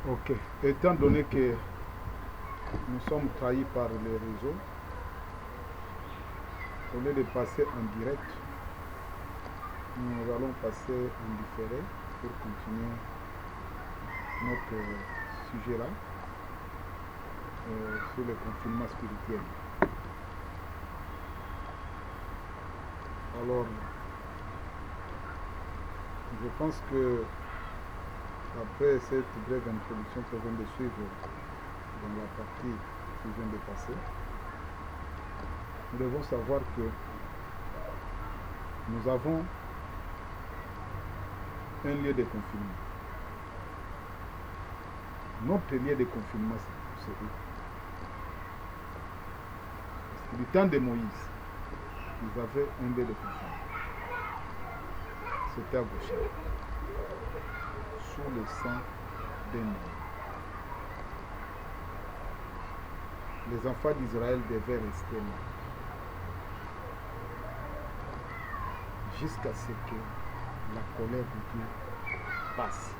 Ok. Étant donné que nous sommes trahis par les réseaux, au lieu de passer en direct, nous allons passer en différé pour continuer notre sujet-là sur le confinement spirituel. Alors, je pense que après cette brève introduction que je viens de suivre dans la partie qui vient de passer, nous devons savoir que nous avons un lieu de confinement. Notre lieu de confinement, c'est eux. Parce que du temps de Moïse, ils avaient un lieu de confinement. C'était à Goshen, sous le sang d'un homme. Les enfants d'Israël devaient rester là jusqu'à ce que la colère de Dieu passe.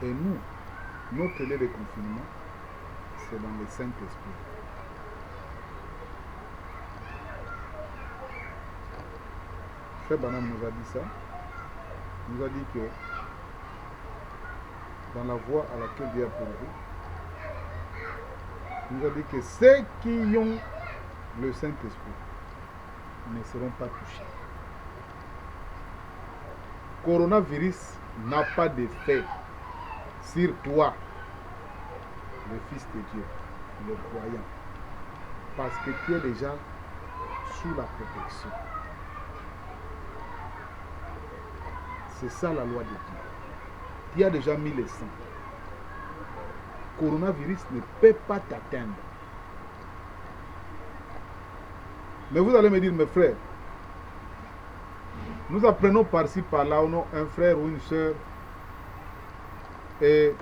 Et nous, notre lieu de confinement, c'est dans le Saint-Esprit. Frère Branham nous a dit ça. Il nous a dit que dans la voie à laquelle Dieu a pourvu, il nous a dit que ceux qui ont le Saint-Esprit ne seront pas touchés. Coronavirus n'a pas d'effet sur toi, le Fils de Dieu, le croyant, parce que tu es déjà sous la protection. C'est ça la loi de Dieu. Tu as déjà mis le sang. Coronavirus ne peut pas t'atteindre. Mais vous allez me dire, mes frères, nous apprenons par-ci, par-là, un frère ou une soeur est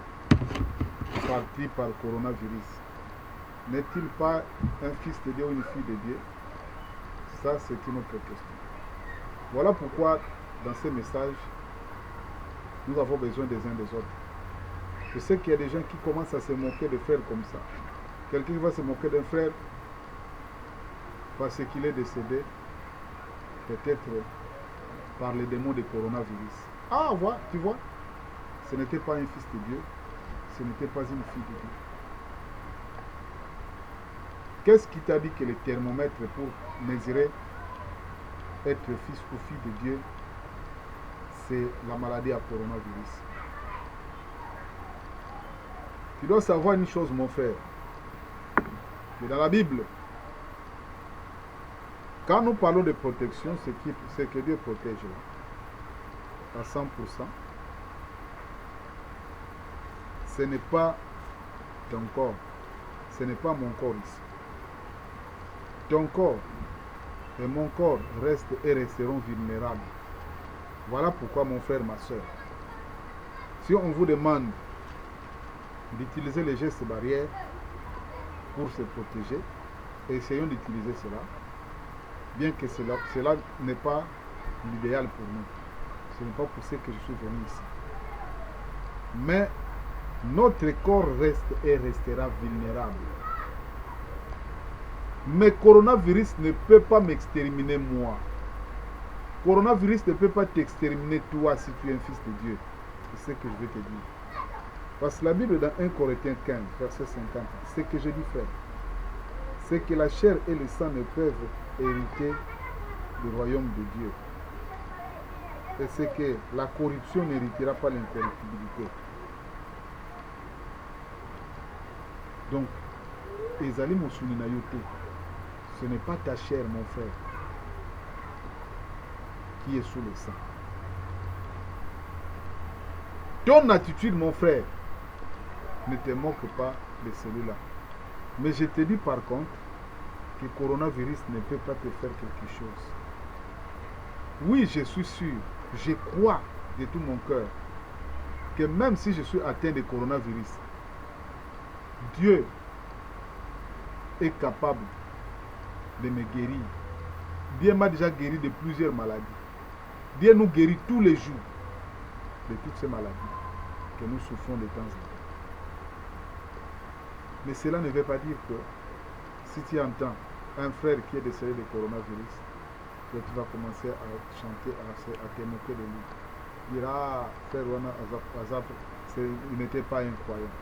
parti par le coronavirus. N'est-il pas un fils de Dieu ou une fille de Dieu? Ça, c'est une autre question. Voilà pourquoi, dans ces messages, nous avons besoin des uns des autres. Je sais qu'il y a des gens qui commencent à se moquer de frères comme ça. Quelqu'un va se moquer d'un frère parce qu'il est décédé, peut-être par les démons du coronavirus. Ah, voilà, tu vois, ce n'était pas un fils de Dieu, ce n'était pas une fille de Dieu. Qu'est-ce qui t'a dit que le thermomètre pour mesurer être fils ou fille de Dieu, c'est la maladie à coronavirus? Tu dois savoir une chose, mon frère, que dans la Bible, quand nous parlons de protection, c'est que Dieu protège là, à 100%. Ce n'est pas ton corps, ce n'est pas mon corps ici. Ton corps et mon corps restent et resteront vulnérables. Voilà pourquoi, mon frère, ma soeur, si on vous demande d'utiliser les gestes barrières pour se protéger, essayons d'utiliser cela, bien que cela n'est pas l'idéal pour nous. Ce n'est pas pour ça que je suis venu ici. Mais notre corps reste et restera vulnérable. Mais coronavirus ne peut pas m'exterminer moi. Coronavirus ne peut pas t'exterminer toi si tu es un fils de Dieu. C'est ce que je vais te dire. Parce que la Bible dans 1 Corinthiens 15, verset 50, c'est que je dis, frère, c'est que la chair et le sang ne peuvent hériter du royaume de Dieu. Et c'est que la corruption n'héritera pas l'incorruptibilité. Donc, Ezali Mosuni na yote, ce n'est pas ta chair, mon frère, qui est sous le sang. Ton attitude, mon frère, ne te moque pas de celui-là. Mais je te dis par contre que le coronavirus ne peut pas te faire quelque chose. Oui, je suis sûr, je crois de tout mon cœur que même si je suis atteint de coronavirus, Dieu est capable de me guérir. Dieu m'a déjà guéri de plusieurs maladies. Dieu nous guérit tous les jours de toutes ces maladies. que nous souffrons de temps en temps. Mais cela ne veut pas dire que si tu entends un frère qui est décédé de coronavirus, que tu vas commencer à chanter, à te moquer de lui. Il dira, frère Wana Azap, il n'était pas un croyant.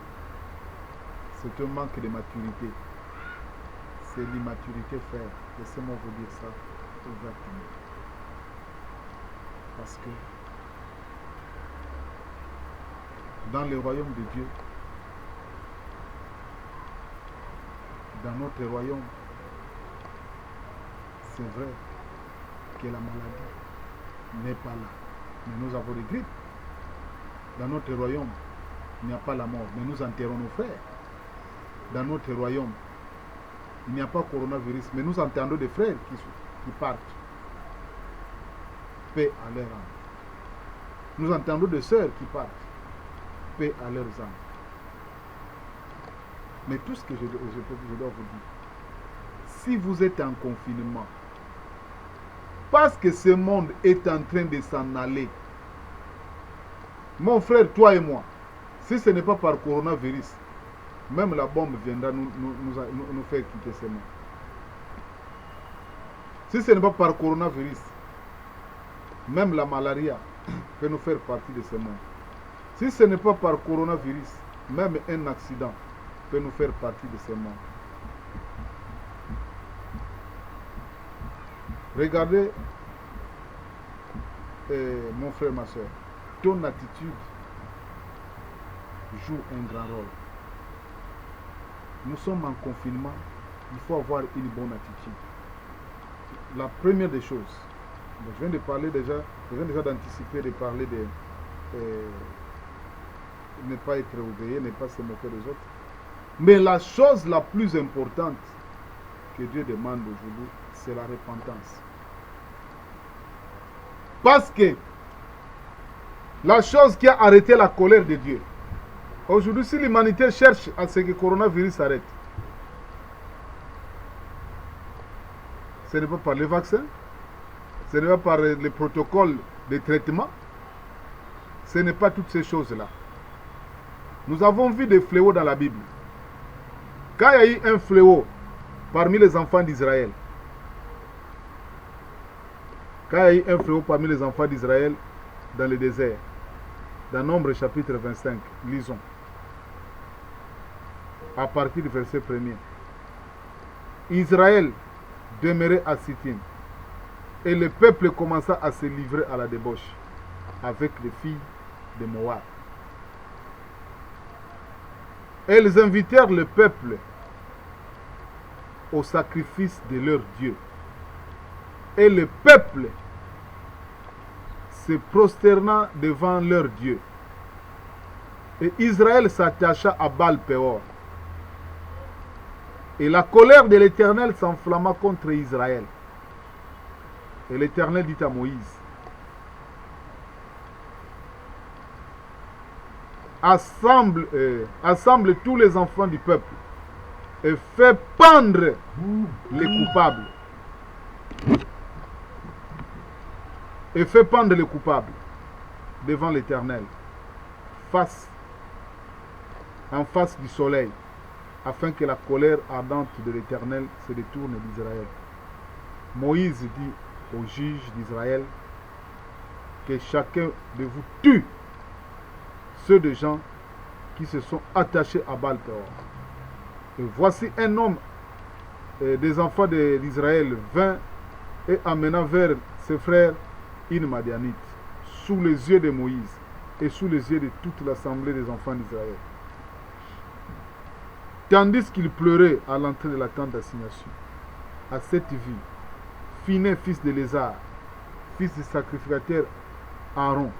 C'est un manque de maturité. C'est l'immaturité, frère. Laissez-moi vous dire ça ouvertement. Parce que dans le royaume de Dieu, dans notre royaume, c'est vrai que la maladie n'est pas là. Mais nous avons des grippes. Dans notre royaume, il n'y a pas la mort, mais nous enterrons nos frères. Dans notre royaume, il n'y a pas coronavirus, mais nous entendons des frères qui partent. Paix à leur âme. Nous entendons des sœurs qui partent. Paix à leurs âmes. Mais tout ce que je dois vous dire, si vous êtes en confinement, parce que ce monde est en train de s'en aller, mon frère, toi et moi, si ce n'est pas par coronavirus, même la bombe viendra nous faire quitter ce monde. Si ce n'est pas par coronavirus, même la malaria peut nous faire partie de ce monde. Si ce n'est pas par coronavirus, même un accident peut nous faire partie de ce monde. Regardez, mon frère, ma soeur, ton attitude joue un grand rôle. Nous sommes en confinement, il faut avoir une bonne attitude. La première des choses, je viens déjà d'anticiper, de parler de ne pas être oublié, ne pas se moquer des autres. Mais la chose la plus importante que Dieu demande aujourd'hui, c'est la repentance. Parce que la chose qui a arrêté la colère de Dieu, aujourd'hui, si l'humanité cherche à ce que le coronavirus s'arrête, ce n'est pas par les vaccins, ce n'est pas par les protocoles de traitement, ce n'est pas toutes ces choses-là. Nous avons vu des fléaux dans la Bible. Quand il y a eu un fléau parmi les enfants d'Israël, dans le désert, dans Nombre chapitre 25, lisons, à partir du verset 1er. Israël demeurait à Sittim, et le peuple commença à se livrer à la débauche avec les filles de Moab. Elles invitèrent le peuple au sacrifice de leur Dieu. Et le peuple se prosterna devant leur Dieu. Et Israël s'attacha à Baal-Péor. Et la colère de l'Éternel s'enflamma contre Israël. Et l'Éternel dit à Moïse, assemble tous les enfants du peuple et fais pendre les coupables. Et fais pendre les coupables devant l'Éternel, en face du soleil, afin que la colère ardente de l'Éternel se détourne d'Israël. Moïse dit aux juges d'Israël que chacun de vous tue ceux des gens qui se sont attachés à Baal-Péor. Et voici un homme des enfants d'Israël vint et amena vers ses frères une Madianite, sous les yeux de Moïse et sous les yeux de toute l'assemblée des enfants d'Israël. Tandis qu'il pleurait à l'entrée de la tente d'assignation, à cette vue, Phiné, fils de Lézard, fils du sacrificateur Aaron,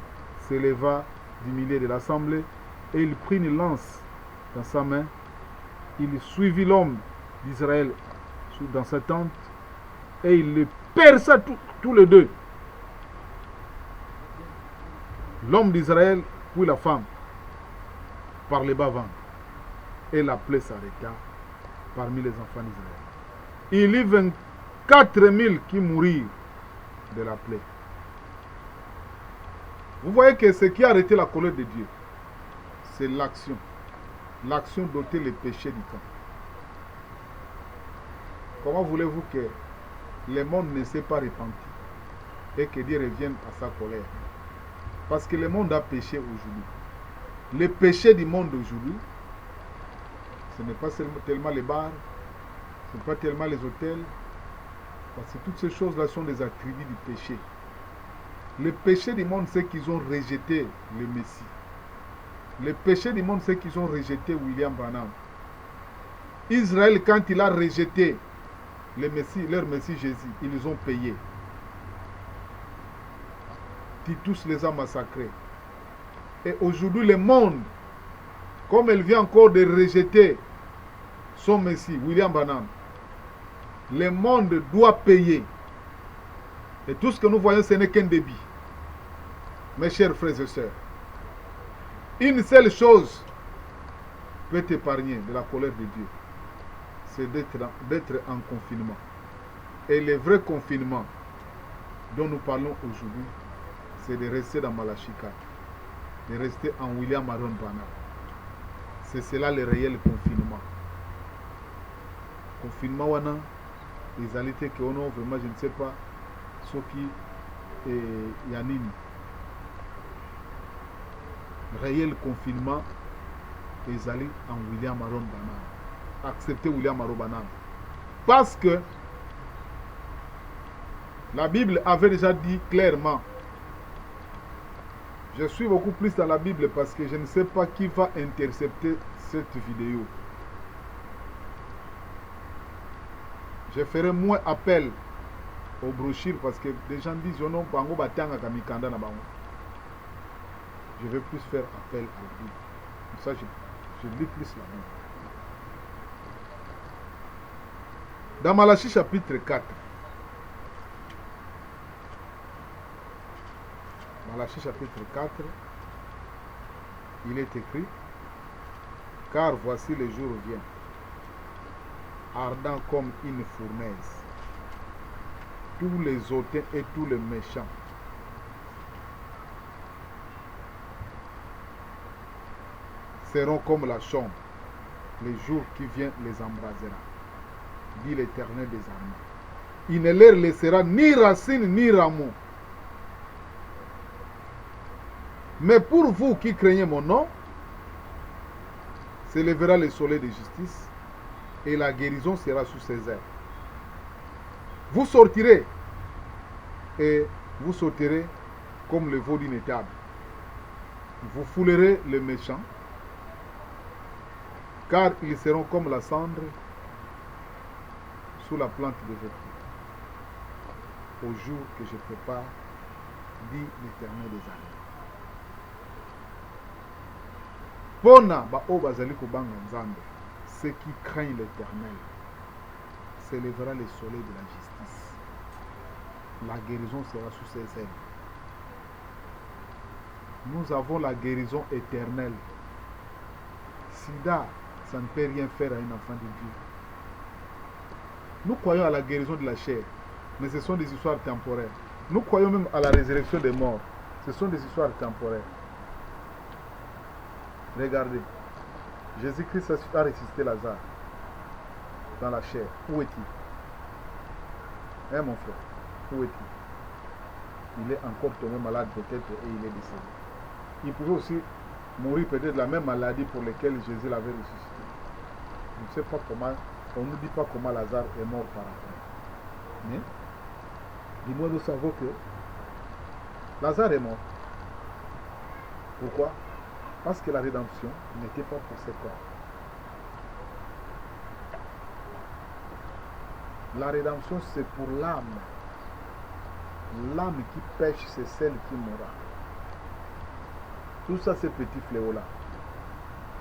s'éleva du milieu de l'assemblée et il prit une lance dans sa main. Il suivit l'homme d'Israël dans sa tente et il les perça tous les deux. L'homme d'Israël puis la femme par les bas-ventres et la plaie s'arrêta parmi les enfants d'Israël. Il y eut 24 000 qui mourirent de la plaie. Vous voyez que ce qui a arrêté la colère de Dieu, c'est l'action. L'action d'ôter les péchés du camp. Comment voulez-vous que le monde ne s'est pas repenti et que Dieu revienne à sa colère? Parce que le monde a péché aujourd'hui. Le péché du monde aujourd'hui, ce n'est pas tellement les bars, ce n'est pas tellement les hôtels, parce que toutes ces choses-là sont des attributs du péché. Le péché du monde, c'est qu'ils ont rejeté le Messie. Le péché du monde, c'est qu'ils ont rejeté William Branham. Israël, quand il a rejeté le Messie, leur Messie Jésus, ils les ont payés. Titus les a massacrés. Et aujourd'hui, le monde, comme elle vient encore de rejeter son Messie, William Branham, le monde doit payer. Et tout ce que nous voyons, ce n'est qu'un débit. Mes chers frères et sœurs, une seule chose peut t'épargner de la colère de Dieu, c'est d'être en confinement. Et le vrai confinement dont nous parlons aujourd'hui, c'est de rester dans Malachie 4, de rester en William Aaron Branham. C'est cela le réel confinement. Confinement wana, les alités que on a vraiment, je ne sais pas ce qui est yanini. Réel confinement, les alliés en William Aaron Branham. Accepter William Aaron Branham. Parce que la Bible avait déjà dit clairement. Je suis beaucoup plus dans la Bible parce que je ne sais pas qui va intercepter cette vidéo. Je ferai moins appel aux brochures parce que des gens disent non, bango batanga kamikanda na bango. Je vais plus faire appel à la Bible. Pour ça, je lis plus la Bible. Dans Malachie chapitre 4, Malachie chapitre 4, il est écrit, car voici le jour vient, ardent comme une fournaise, tous les hautains et tous les méchants seront comme la chambre, les jours qui viennent les embrasera, dit l'Éternel des armées. Il ne leur laissera ni racine ni rameau. Mais pour vous qui craignez mon nom, s'élèvera le soleil de justice et la guérison sera sous ses ailes. Vous sortirez et vous sauterez comme le veau d'une étable. Vous foulerez les méchants, car ils seront comme la cendre sous la plante de vos pieds, au jour que je prépare, dit l'Éternel des armées. Pona ba o bazali kobanga nzambe, ceux qui craignent l'Éternel, s'élèvera le soleil de la justice. La guérison sera sous ses ailes. Nous avons la guérison éternelle. Sida, ça ne peut rien faire à un enfant de Dieu. Nous croyons à la guérison de la chair, mais ce sont des histoires temporaires. Nous croyons même à la résurrection des morts. Ce sont des histoires temporaires. Regardez, Jésus-Christ a ressuscité Lazare dans la chair. Où est-il? Hein, mon frère? Où est-il? Il est encore tombé malade peut-être et il est décédé. Il pouvait aussi mourir peut-être de la même maladie pour laquelle Jésus l'avait ressuscité. Je ne sais pas comment, on ne nous dit pas comment Lazare est mort par après. Mais, dis-moi, nous savons que Lazare est mort. Pourquoi? Parce que la rédemption n'était pas pour ses corps. La rédemption, c'est pour l'âme. L'âme qui pêche, c'est celle qui mourra. Tout ça, ces petits fléaux-là.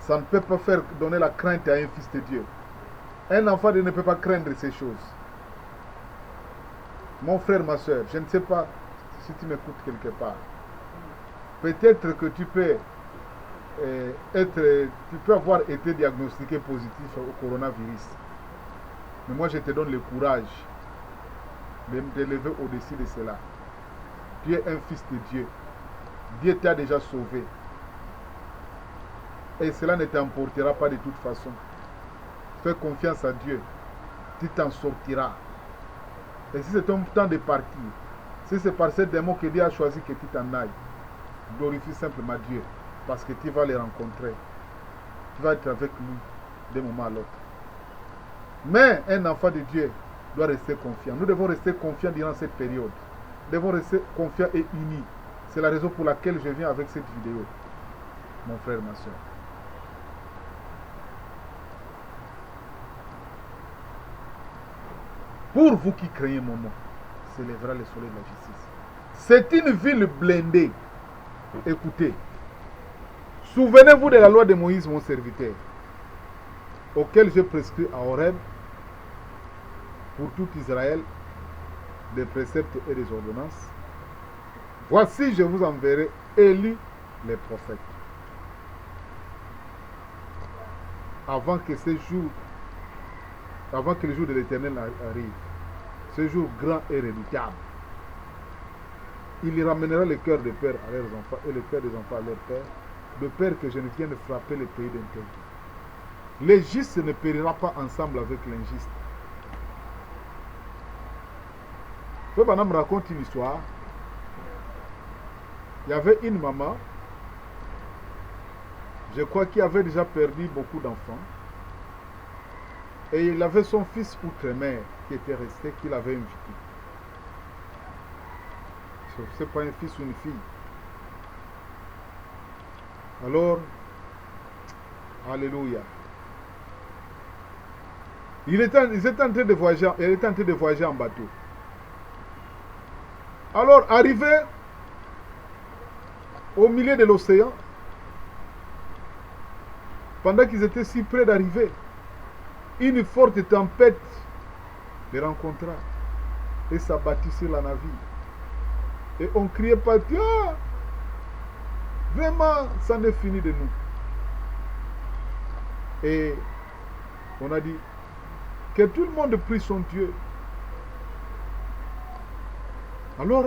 Ça ne peut pas faire donner la crainte à un fils de Dieu. Un enfant ne peut pas craindre ces choses. Mon frère, ma soeur, je ne sais pas si tu m'écoutes quelque part. Peut-être que tu peux avoir été diagnostiqué positif au coronavirus. Mais moi, je te donne le courage de lever au-dessus de cela. Tu es un fils de Dieu. Dieu t'a déjà sauvé. Et cela ne t'emportera pas de toute façon. Fais confiance à Dieu. Tu t'en sortiras. Et si c'est ton temps de partir, si c'est par ces démons que Dieu a choisi que tu t'en ailles, glorifie simplement Dieu. Parce que tu vas les rencontrer. Tu vas être avec lui d'un moment à l'autre. Mais un enfant de Dieu doit rester confiant. Nous devons rester confiants durant cette période. Nous devons rester confiants et unis. C'est la raison pour laquelle je viens avec cette vidéo, mon frère, ma soeur. Pour vous qui craignez mon nom, s'élèvera le soleil de la justice. C'est une ville blindée. Écoutez, souvenez-vous de la loi de Moïse, mon serviteur, auquel j'ai prescrit à Horeb pour tout Israël des préceptes et des ordonnances. Voici, je vous enverrai Élie les prophètes. Avant que le jour de l'Éternel arrive, ce jour grand et redoutable, il ramènera le cœur des pères à leurs enfants et le cœur des enfants à leurs pères, de peur que je ne vienne frapper le pays d'interdit. Le juste ne périra pas ensemble avec l'injuste. Frère Branham raconte une histoire. Il y avait une maman, je crois, qui avait déjà perdu beaucoup d'enfants. Et il avait son fils outre-mer qui était resté, qu'il avait invité. Ce n'est pas un fils ou une fille. Alors, alléluia. Il était en train de voyager en bateau. Alors, arrivé au milieu de l'océan, pendant qu'ils étaient si près d'arriver, une forte tempête les rencontra et s'abattit sur la navire. Et on criait par Dieu, ah, vraiment, ça n'est fini de nous. Et on a dit que tout le monde prie son Dieu. Alors,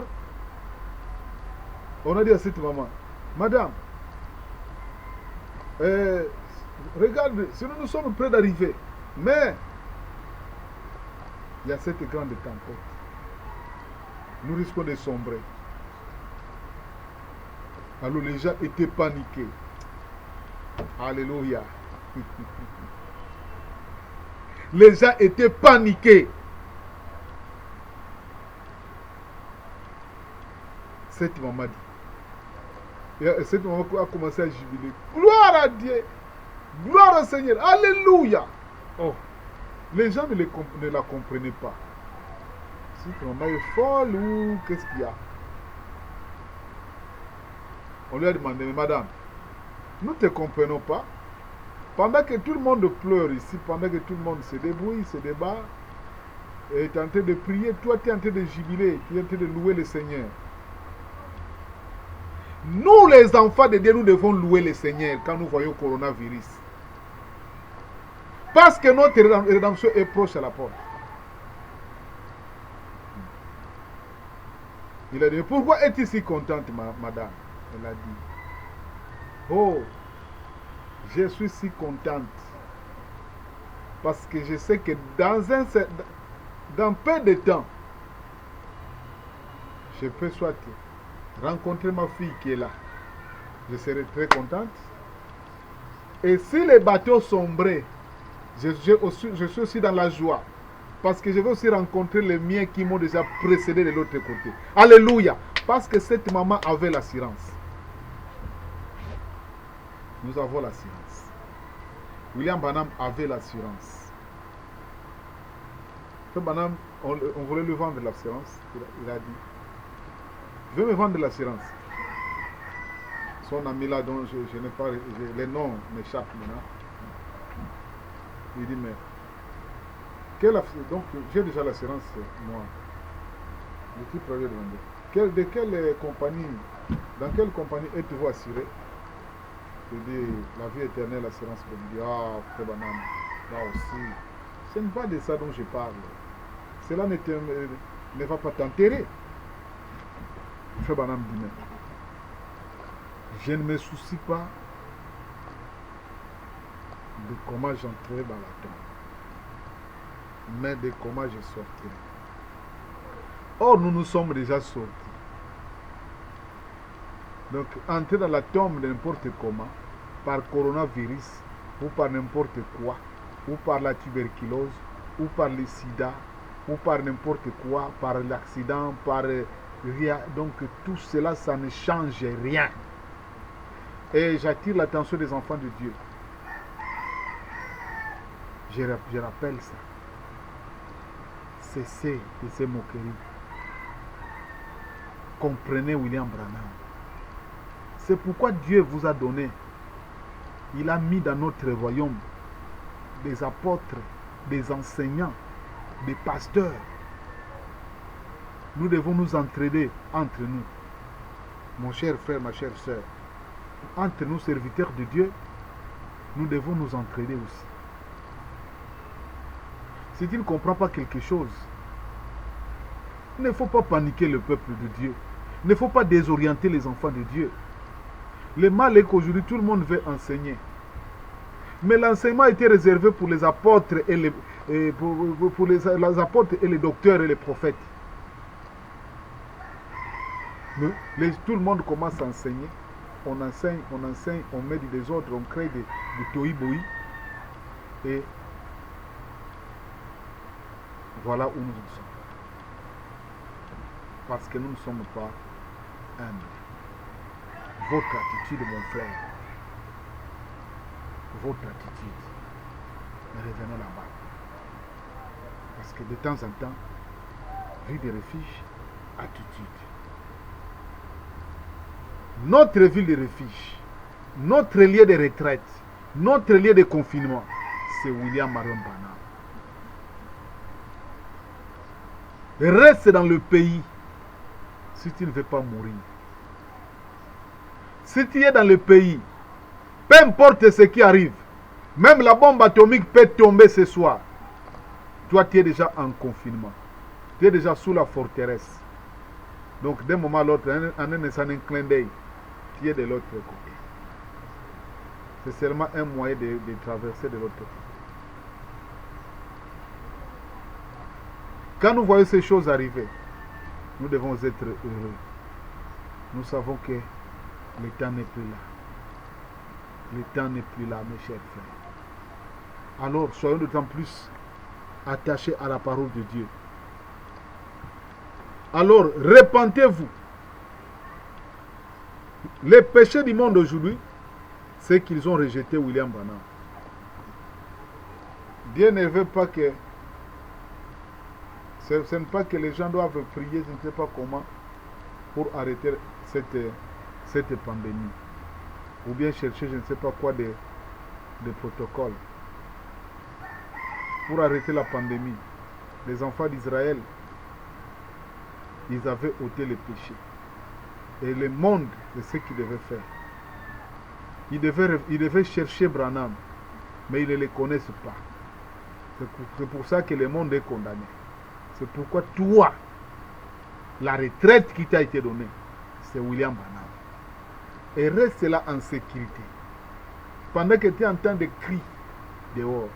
on a dit à cette maman, Madame, regarde, sinon nous sommes près d'arriver, mais il y a cette grande tempête. Nous risquons de sombrer. Alors les gens étaient paniqués. Alléluia. Les gens étaient paniqués. Cette maman dit. Et cette maman a commencé à jubiler. Gloire à Dieu. Gloire au Seigneur. Alléluia. Oh. Les gens ne la comprenaient pas. Cette maman est folle ou qu'est-ce qu'il y a? On lui a demandé, mais madame, nous ne te comprenons pas. Pendant que tout le monde pleure ici, pendant que tout le monde se débrouille, se débat, et est en train de prier, toi tu es en train de jubiler, tu es en train de louer le Seigneur. Nous les enfants de Dieu, nous devons louer le Seigneur quand nous voyons le coronavirus. Parce que notre rédemption est proche à la porte. Il a dit, pourquoi es-tu si contente, madame? Elle a dit, oh, je suis si contente. Parce que je sais que dans peu de temps, je peux soit rencontrer ma fille qui est là. Je serai très contente. Et si les bateaux sombraient, je suis aussi dans la joie. Parce que je vais aussi rencontrer les miens qui m'ont déjà précédé de l'autre côté. Alléluia. Parce que cette maman avait l'assurance. Nous avons l'assurance. William Branham avait l'assurance. Branham, on voulait lui vendre l'assurance. Il a dit, je veux me vendre l'assurance. Son ami là, dont je n'ai pas, les noms m'échappent maintenant. Il dit, mais donc j'ai déjà l'assurance, moi. De qui prévu de vendre? De quelle compagnie, dans quelle compagnie êtes-vous assuré? Je dis, la vie éternelle, l'assurance. Je dis, ah, frère Branham, là aussi. Ce n'est pas de ça dont je parle. Cela ne va pas t'enterrer. Frère Branham dit, mais je ne me soucie pas de comment j'entrerai dans la tombe, mais de comment je sortirai. Or, nous nous sommes déjà sortis. Donc, entrer dans la tombe de n'importe comment, par coronavirus, ou par n'importe quoi, ou par la tuberculose, ou par le sida, ou par n'importe quoi, par l'accident, par rien. Donc, tout cela, ça ne change rien. Et j'attire l'attention des enfants de Dieu. Je rappelle ça. Cessez de ces moqueries. Comprenez William Branham. C'est pourquoi Dieu vous a donné. Il a mis dans notre royaume des apôtres, des enseignants, des pasteurs. Nous devons nous entraider entre nous. Mon cher frère, ma chère soeur, entre nous serviteurs de Dieu, nous devons nous entraider aussi. Si tu ne comprends pas quelque chose, il ne faut pas paniquer le peuple de Dieu. Il ne faut pas désorienter les enfants de Dieu. Le mal est qu'aujourd'hui, tout le monde veut enseigner. Mais l'enseignement était réservé pour les apôtres et les apôtres et les docteurs et les prophètes. Mais tout le monde commence à enseigner. On enseigne, on met du désordre, on crée du tohu-bohi. Et voilà où nous en sommes. Parce que nous ne sommes pas humbles. Votre attitude, mon frère, votre attitude, revenons là-bas. Parce que de temps en temps, vie de refuge, attitude. Notre ville de refuge, notre lieu de retraite, notre lieu de confinement, c'est William Marion Branham. Reste dans le pays si tu ne veux pas mourir. Si tu es dans le pays, peu importe ce qui arrive, même la bombe atomique peut tomber ce soir. Toi, tu es déjà en confinement. Tu es déjà sous la forteresse. Donc, d'un moment à l'autre, en un clin d'œil, tu es de l'autre côté. C'est seulement un moyen de traverser de l'autre côté. Quand nous voyons ces choses arriver, nous devons être heureux. Nous savons que le temps n'est plus là. Le temps n'est plus là, mes chers frères. Alors, soyons d'autant plus attachés à la parole de Dieu. Alors, repentez-vous. Les péchés du monde aujourd'hui, c'est qu'ils ont rejeté William Branham. Dieu ne veut pas que... Ce n'est pas que les gens doivent prier, je ne sais pas comment, pour arrêter cette pandémie. Ou bien chercher je ne sais pas quoi de protocole. Pour arrêter la pandémie, les enfants d'Israël, ils avaient ôté les péchés. Et le monde, c'est ce qu'ils devaient faire. Ils devaient chercher Branham, mais ils ne les connaissent pas. C'est pour ça que le monde est condamné. C'est pourquoi toi, la retraite qui t'a été donnée, c'est William Branham. Et reste là en sécurité. Pendant que tu entends des cris dehors,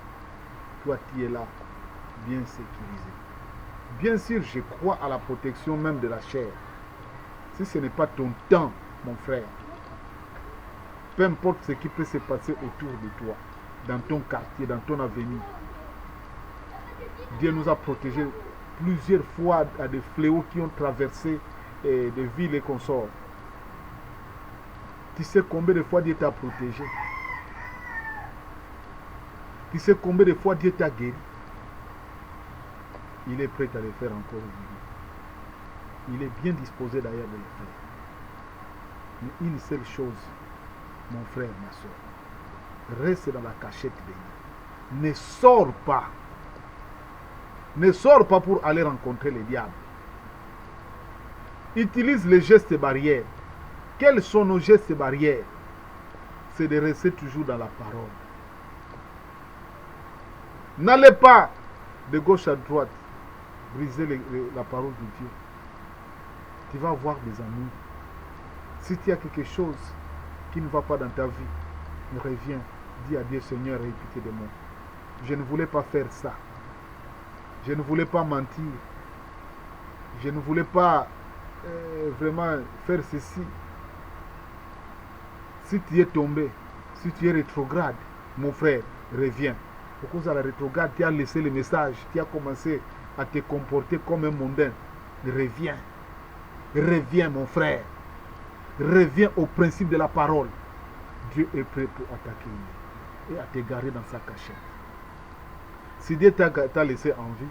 toi tu es là, bien sécurisé. Bien sûr, je crois à la protection même de la chair. Si ce n'est pas ton temps, mon frère, peu importe ce qui peut se passer autour de toi, dans ton quartier, dans ton avenir, Dieu nous a protégés plusieurs fois à des fléaux qui ont traversé des villes et consorts. Tu sais combien de fois Dieu t'a protégé? Tu sais combien de fois Dieu t'a guéri? Il est prêt à le faire encore aujourd'hui. Il est bien disposé d'ailleurs de le faire. Mais une seule chose, mon frère, ma soeur, reste dans la cachette de Dieu. Ne sors pas. Ne sors pas pour aller rencontrer le diable. Utilise les gestes barrières. Quels sont nos gestes barrières? C'est de rester toujours dans la parole. N'allez pas de gauche à droite briser la parole de Dieu. Tu vas avoir des ennuis. Si tu as quelque chose qui ne va pas dans ta vie, reviens Dis à Dieu, Seigneur, aie pitié de moi. Je ne voulais pas faire ça. Je ne voulais pas mentir. Je ne voulais pas vraiment faire ceci. Si tu es tombé, si tu es rétrograde, mon frère, reviens. Au cause de la rétrograde, tu as laissé le message, tu as commencé à te comporter comme un mondain. Reviens. Reviens, mon frère. Reviens au principe de la parole. Dieu est prêt pour attaquer et à t'égarer dans sa cachette. Si Dieu t'a laissé en vie,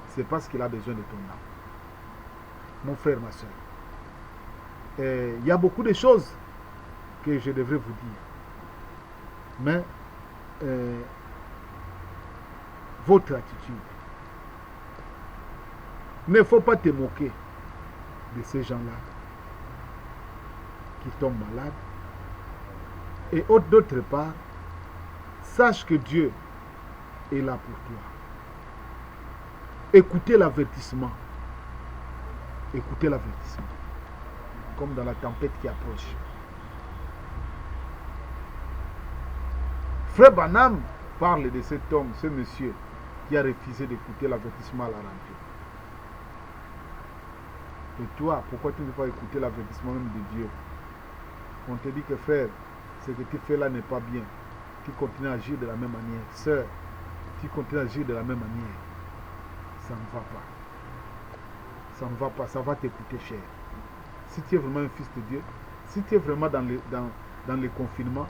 c'est parce qu'il a besoin de ton âme. Mon frère, ma soeur. Il y a beaucoup de choses que je devrais vous dire. Mais votre attitude, il ne faut pas te moquer de ces gens-là qui tombent malades. Et d'autre part, sache que Dieu est là pour toi. Écoutez l'avertissement. Écoutez l'avertissement. Comme dans la tempête qui approche. Frère Branham parle de cet homme, ce monsieur, qui a refusé d'écouter l'avertissement à la radio. Et toi, pourquoi tu ne veux pas écouter l'avertissement même de Dieu? On te dit que frère, ce que tu fais là n'est pas bien. Tu continues à agir de la même manière. Sœur, tu continues à agir de la même manière. Ça ne va pas. Ça ne va pas, ça va te coûter cher. Si tu es vraiment un fils de Dieu, si tu es vraiment dans le confinement,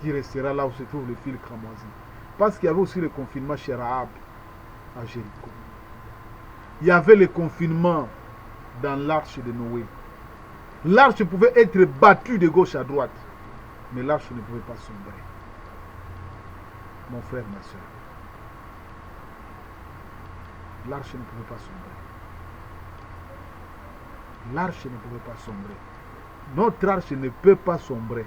tu resteras là où se trouve le fil cramoisi. Parce qu'il y avait aussi le confinement chez Rahab à Jéricho. Il y avait le confinement dans l'arche de Noé. L'arche pouvait être battue de gauche à droite, mais l'arche ne pouvait pas sombrer. Mon frère, ma soeur, l'arche ne pouvait pas sombrer. L'arche ne pouvait pas sombrer. Notre arche ne peut pas sombrer.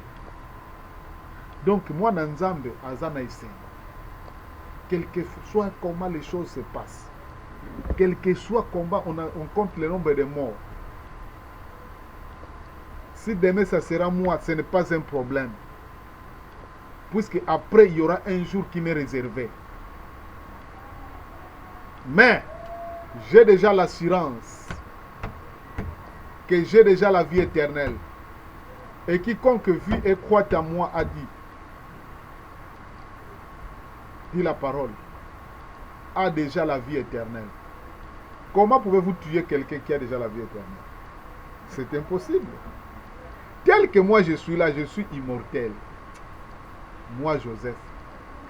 Donc, moi, Nanzambe, Azana Isen, quel que soit comment les choses se passent, quel que soit comment on compte le nombre de morts, si demain ça sera moi, ce n'est pas un problème. Puisque après, il y aura un jour qui m'est réservé. Mais, j'ai déjà l'assurance que j'ai déjà la vie éternelle. Et quiconque vit et croit en moi a dit la parole, a déjà la vie éternelle. Comment pouvez-vous tuer quelqu'un qui a déjà la vie éternelle? C'est impossible. Tel que moi je suis là, je suis immortel. Moi, Joseph,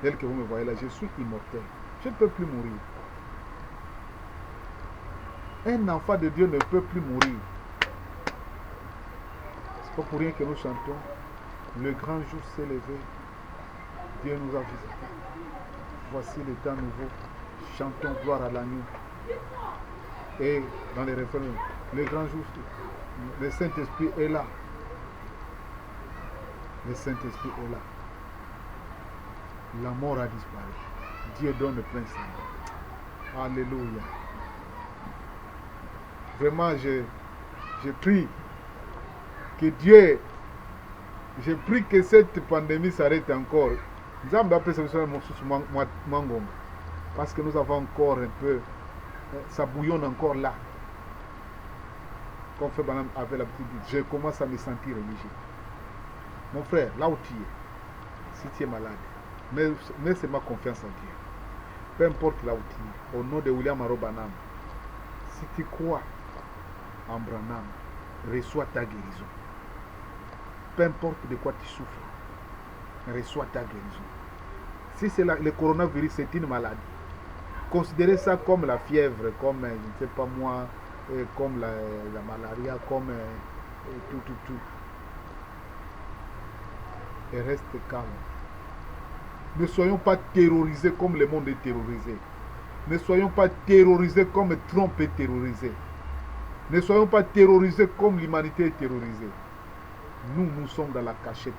tel que vous me voyez là, je suis immortel. Je ne peux plus mourir. Un enfant de Dieu ne peut plus mourir. C'est pas pour rien que nous chantons. Le grand jour s'est levé. Dieu nous a visités. Voici le temps nouveau. Chantons gloire à l'agneau. Et dans les refrains, le grand jour, le Saint-Esprit est là. Le Saint-Esprit est là. La mort a disparu. Dieu donne le plein salut. Alléluia. Vraiment, je prie que Dieu, je prie que cette pandémie s'arrête encore. Parce que nous avons encore un peu, ça bouillonne encore là. Comme Frère Branham avait l'habitude de dire, je commence à me sentir religieux. Mon frère, là où tu es, si tu es malade, mets seulement confiance en Dieu. Peu importe là où tu es, au nom de William Aro Branham, si tu crois en Branham, reçois ta guérison. Peu importe de quoi tu souffres, reçois ta guérison. Si c'est le coronavirus, c'est une maladie. Considérez ça comme la fièvre, comme, je ne sais pas moi, comme la malaria, comme tout. Et reste calme. Ne soyons pas terrorisés comme le monde est terrorisé. Ne soyons pas terrorisés comme Trump est terrorisé. Ne soyons pas terrorisés comme l'humanité est terrorisée. Nous sommes dans la cachette.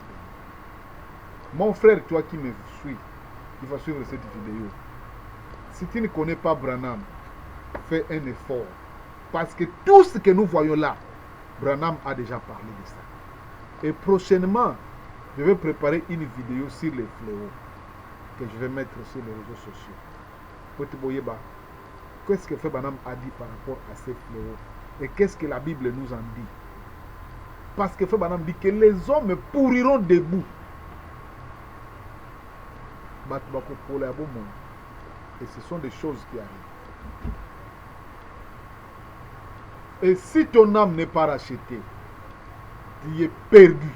Mon frère, toi qui me suis, qui va suivre cette vidéo, si tu ne connais pas Branham, fais un effort. Parce que tout ce que nous voyons là, Branham a déjà parlé de ça. Et prochainement, Je vais préparer une vidéo sur les fléaux que je vais mettre sur les réseaux sociaux. Qu'est-ce que Febanam a dit par rapport à ces fléaux? Et qu'est-ce que la Bible nous en dit? Parce que Febanam dit que les hommes pourriront debout. Et ce sont des choses qui arrivent. Et si ton âme n'est pas rachetée, tu es perdu.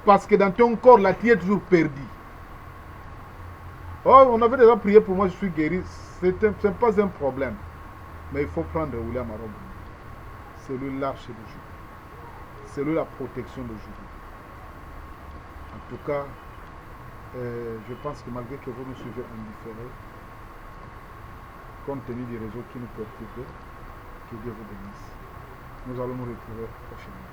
Parce que dans ton corps, là, tu es toujours perdu. Oh, on avait déjà prié pour moi, je suis guéri. Ce n'est pas un problème. Mais il faut prendre William Arob. C'est lui l'arche de Dieu. C'est lui la protection de Dieu. En tout cas, je pense que malgré que vous nous suivez indifférés, compte tenu des réseaux qui nous perturbent, que Dieu vous bénisse. Nous allons nous retrouver prochainement.